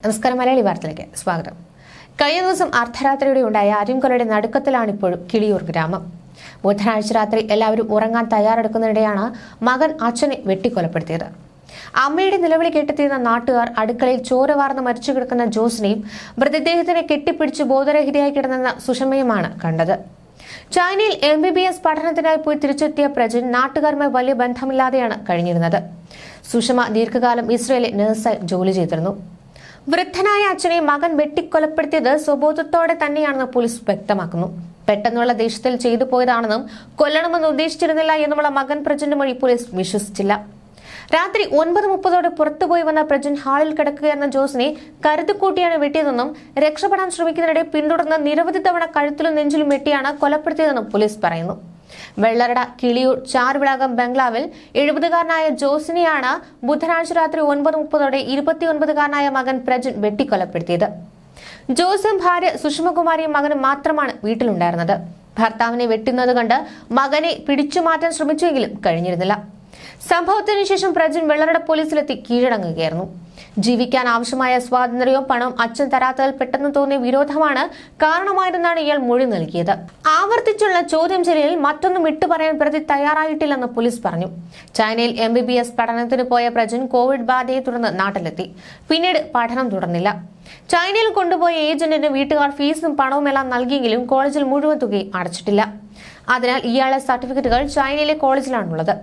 നമസ്കാരം. മലയാളി വാർത്തയിലേക്ക് സ്വാഗതം. കഴിഞ്ഞ ദിവസം അർദ്ധരാത്രിയോടെ ഉണ്ടായ അരിംകൊലയുടെ നടുക്കത്തിലാണിപ്പോഴും കിളിയൂർ ഗ്രാമം. ബുധനാഴ്ച രാത്രി എല്ലാവരും ഉറങ്ങാൻ തയ്യാറെടുക്കുന്നതിനിടെയാണ് മകൻ അച്ഛനെ വെട്ടിക്കൊലപ്പെടുത്തിയത്. അമ്മയുടെ നിലവിളി കേട്ടെത്തിയുന്ന നാട്ടുകാർ അടുക്കളയിൽ ചോര വാർന്ന് മരിച്ചു കിടക്കുന്ന ജോസിനെയും മൃതദേഹത്തിനെ കെട്ടിപ്പിടിച്ച് ബോധരഹിതയായി കിടന്ന സുഷമയുമാണ് കണ്ടത്. ചൈനയിൽ MBBS പഠനത്തിനായി പോയി തിരിച്ചെത്തിയ പ്രജിൻ നാട്ടുകാരുമായി വലിയ ബന്ധമില്ലാതെയാണ് കഴിഞ്ഞിരുന്നത്. സുഷമ ദീർഘകാലം ഇസ്രയേലിൽ നഴ്സായി ജോലി ചെയ്തിരുന്നു. വൃദ്ധനായ അച്ഛനെ മകൻ വെട്ടിക്കൊലപ്പെടുത്തിയത് സ്വബോധത്തോടെ തന്നെയാണെന്ന് പോലീസ് വ്യക്തമാക്കുന്നു. പെട്ടെന്നുള്ള ദേഷ്യത്തിൽ ചെയ്തു പോയതാണെന്നും കൊല്ലണമെന്ന് ഉദ്ദേശിച്ചിരുന്നില്ല എന്നുമുള്ള മകൻ പ്രജിന്റെ മൊഴി പോലീസ് വിശ്വസിച്ചില്ല. രാത്രി 9:30 പുറത്തുപോയി വന്ന പ്രജിൻ ഹാളിൽ കിടക്കുകയെന്ന ജോസിനെ കരുതിക്കൂട്ടിയാണ് വെട്ടിയതെന്നും രക്ഷപ്പെടാൻ ശ്രമിക്കുന്നതിനിടെ പിന്തുടർന്ന് നിരവധി തവണ കഴുത്തിലും നെഞ്ചിലും വെട്ടിയാണ് കൊലപ്പെടുത്തിയതെന്നും പോലീസ് പറയുന്നു. വെള്ളറട കിളിയൂർ ചാർവിളാകം ബംഗ്ലാവിൽ 70-കാരനായ ജോസിനെയാണ് ബുധനാഴ്ച രാത്രി 9:30 29-കാരനായ മകൻ പ്രജിൻ വെട്ടിക്കൊലപ്പെടുത്തിയത്. ജോസും ഭാര്യ സുഷമകുമാരിയും മകനും മാത്രമാണ് വീട്ടിലുണ്ടായിരുന്നത്. ഭർത്താവിനെ വെട്ടുന്നത് കണ്ട് മകനെ പിടിച്ചുമാറ്റാൻ ശ്രമിച്ചുവെങ്കിലും കഴിഞ്ഞിരുന്നില്ല. സംഭവത്തിനു ശേഷം പ്രജിൻ വെള്ളറട പോലീസിലെത്തി കീഴടങ്ങുകയായിരുന്നു. ജീവിക്കാൻ ആവശ്യമായ സ്വാതന്ത്ര്യവും പണവും അച്ഛൻ തരാത്തതിൽ പെട്ടെന്ന് തോന്നിയ വിരോധമാണ് കാരണമായതെന്നാണ് ഇയാൾ മൊഴി നൽകിയത്. ആവർത്തിച്ചുള്ള ചോദ്യം ചെയ്യലിൽ മറ്റൊന്നും വിട്ടുപറയാൻ പ്രതി തയ്യാറായിട്ടില്ലെന്ന് പോലീസ് പറഞ്ഞു. ചൈനയിൽ MBBS പഠനത്തിന് പോയ പ്രജിൻ കോവിഡ് ബാധയെ തുടർന്ന് നാട്ടിലെത്തി. പിന്നീട് പഠനം തുടർന്നില്ല. ചൈനയിൽ കൊണ്ടുപോയ ഏജന്റിന് വീട്ടുകാർ ഫീസും പണവുമെല്ലാം നൽകിയെങ്കിലും കോളേജിൽ മുഴുവൻ തുകയും അടച്ചിട്ടില്ല. അതിനാൽ ഇയാളുടെ സർട്ടിഫിക്കറ്റുകൾ ചൈനയിലെ കോളേജിലാണുള്ളത്.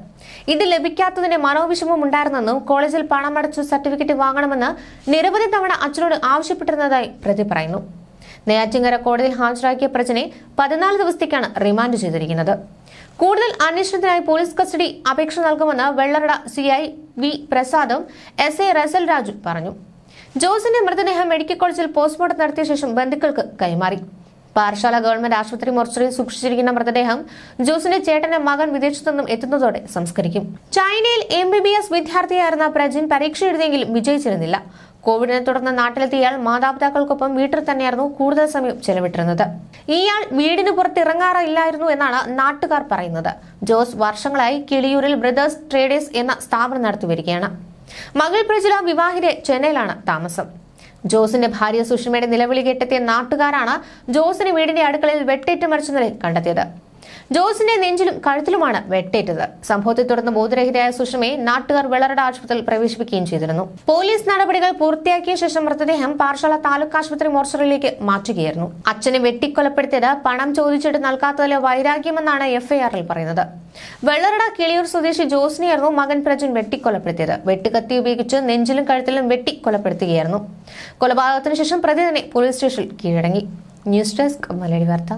ഇത് ലഭിക്കാത്തതിന്റെ മനോവിഷമം ഉണ്ടായിരുന്നെന്നും കോളേജിൽ പണമടച്ചു സർട്ടിഫിക്കറ്റ് വാങ്ങണമെന്ന് നിരവധി തവണ അച്ഛനോട് ആവശ്യപ്പെട്ടിരുന്നതായി പ്രതി പറയുന്നു. നെയ്യാറ്റിൻകര കോടതിയിൽ ഹാജരാക്കിയ പ്രജിനെ 14 ദിവസത്തേക്കാണ് റിമാൻഡ് ചെയ്തിരിക്കുന്നത്. കൂടുതൽ അന്വേഷണത്തിനായി പോലീസ് കസ്റ്റഡി അപേക്ഷ നൽകുമെന്ന് വെള്ളറട CI V പ്രസാദും SA റസൽ രാജു പറഞ്ഞു. ജോസിന്റെ മൃതദേഹം മെഡിക്കൽ കോളേജിൽ പോസ്റ്റ്മോർട്ടം നടത്തിയ ശേഷം ബന്ധുക്കൾക്ക് കൈമാറി. പാറശാല ഗവൺമെന്റ് ആശുപത്രി മോർച്ചറിയിൽ സൂക്ഷിച്ചിരിക്കുന്ന മൃതദേഹം ജോസിന്റെ ചേട്ടന്റെ മകൻ വിദേശത്തു നിന്നും എത്തുന്നതോടെ സംസ്കരിക്കും. ചൈനയിൽ MBBS വിദ്യാർത്ഥിയായിരുന്ന പ്രജിൻ പരീക്ഷ എഴുതിയെങ്കിലും വിജയിച്ചിരുന്നില്ല. കോവിഡിനെ തുടർന്ന് നാട്ടിലെത്തിയാൽ മാതാപിതാക്കൾക്കൊപ്പം വീട്ടിൽ തന്നെയായിരുന്നു കൂടുതൽ സമയം ചെലവിട്ടിരുന്നത്. ഇയാൾ വീടിന് പുറത്തിറങ്ങാറില്ലായിരുന്നു എന്നാണ് നാട്ടുകാർ പറയുന്നത്. ജോസ് വർഷങ്ങളായി കിളിയൂരിൽ ബ്രദേഴ്സ് ട്രേഡേഴ്സ് എന്ന സ്ഥാപനം നടത്തിവരികയാണ്. മകൾ പ്രജില വിവാഹിത ചെന്നൈയിലാണ് താമസം. ജോസിന്റെ ഭാര്യ സുഷമയുടെ നിലവിളി കേട്ടെത്തിയ നാട്ടുകാരാണ് ജോസിനെ വീടിന്റെ അടുക്കളയിൽ വെട്ടേറ്റ് മരിച്ച നിലയിൽ കണ്ടെത്തിയത്. ജോസിന്റെ നെഞ്ചിലും കഴുത്തിലുമാണ് വെട്ടേറ്റത്. സംഭവത്തെ തുടർന്ന് ബോധരഹിതയായ സുഷമയെ നാട്ടുകാർ വെള്ളറട ആശുപത്രിയിൽ പ്രവേശിപ്പിക്കുകയും ചെയ്തിരുന്നു. പോലീസ് നടപടികൾ പൂർത്തിയാക്കിയ ശേഷം മൃതദേഹം പാറശാല താലൂക്ക് ആശുപത്രി മോർച്ചറിയിലേക്ക് മാറ്റുകയായിരുന്നു. അച്ഛനെ വെട്ടിക്കൊലപ്പെടുത്തിയത് പണം ചോദിച്ചിട്ട് നൽകാത്തതിലെ വൈരാഗ്യമെന്നാണ് FIR-ൽ പറയുന്നത്. വെള്ളറട കിളിയൂർ സ്വദേശി ജോസിനെയായിരുന്നു മകൻ പ്രജിൻ വെട്ടിക്കൊലപ്പെടുത്തിയത്. വെട്ടുകത്തി ഉപയോഗിച്ച് നെഞ്ചിലും കഴുത്തിലും വെട്ടിക്കൊലപ്പെടുത്തുകയായിരുന്നു. കൊലപാതകത്തിന് ശേഷം പ്രതി തന്നെ പോലീസ് സ്റ്റേഷനിൽ കീഴടങ്ങി. ന്യൂസ് ഡെസ്ക് മലയാളി വാർത്ത.